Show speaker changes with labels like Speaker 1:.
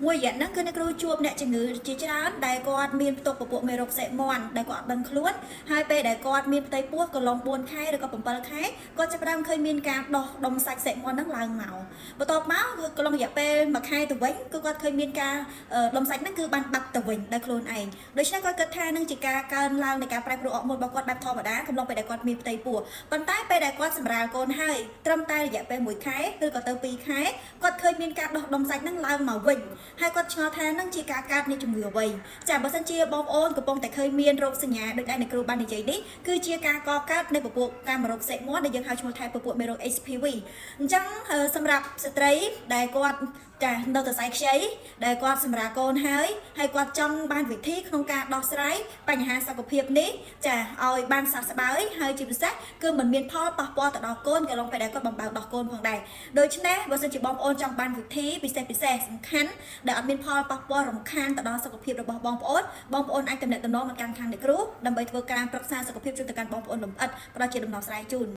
Speaker 1: មួយរយៈហ្នឹងគឺអ្នកគ្រូជួបអ្នកជំងឺជាច្រើនដែលគាត់មានផ្ទុកពពួកមេរោគសេមាន់ដែលគាត់ដឹងខ្លួនហើយពេលដែលគាត់មានផ្ទៃពោះកន្លង4ខែឬក៏7ខែគាត់ចាប់ផ្ដើមឃើញមានការដោះដុំសាច់សេមាន់ហ្នឹងឡើងមកបន្ទាប់មកគឺកន្លងរយៈពេល1ខែទៅវិញគឺគាត់ឃើញមានការដុំសាច់ហ្នឹងគឺបានបាត់ទៅវិញដោយខ្លួនឯងដូច្នេះគាត់គិតថានឹងជាការកើនឡើងនៃការប្រែប្រួលអរម៉ូនរបស់គាត់បែបធម្មតាកំឡុងពេលដែលគាត់មានផ្ទៃពោះប៉ុន្តែពេលដែលគាត់សម្រាលកូនហើយត្រឹមតែរយៈពេល1ខែឬក៏ទៅ2ខែគាត់ឃើញមានការដោះដុំសាច់ហ្នឹងឡើងមកវិញហើយគាត់ឆ្ងល់ថានឹងជាការកើតនៃជំងឺអ្វីចាបើសិនជាបងប្អូនកំពុងតែឃើញមានរោគសញ្ញាដូចដែលអ្នកគ្រូបាននិយាយនេះគឺជាការកកើតនៃពពួកកាមរោគសេមាន់ដែលយើងហៅឈ្មោះថាពពួកមេរោគ HPV អញ្ចឹងសម្រាប់ស្ត្រីដែលគាត់ចានៅសរសៃខ្ចីដែលគាត់សម្រាប់កូនហើយគាត់ចង់បានវិធីក្នុងការដោះស្រាយបញ្ហាសុខភាពនេះចាឲ្យបានសះស្បើយហើយជាពិសេសគឺមិនមានផលប៉ះពាល់ទៅដល់កូនកន្លងពេលដែលគាត់បំបៅដោះកូនផងដែរដូច្នេះបើសិនជាបងប្អូនចង់បានវិធីពិសេសសំខាន់ដែលអត់មានផលប៉ះពាល់រំខានទៅដល់សុខភាពរបស់បងប្អូនអាចទំនាក់ទំនងមកកាន់ខាងអ្នកគ្រូដើម្បីធ្វើការប្រឹក្សាសុខភាពជូនទៅកាន់បងប្អូនលំអិតផ្ដល់ជាដំណោះស្រាយជូន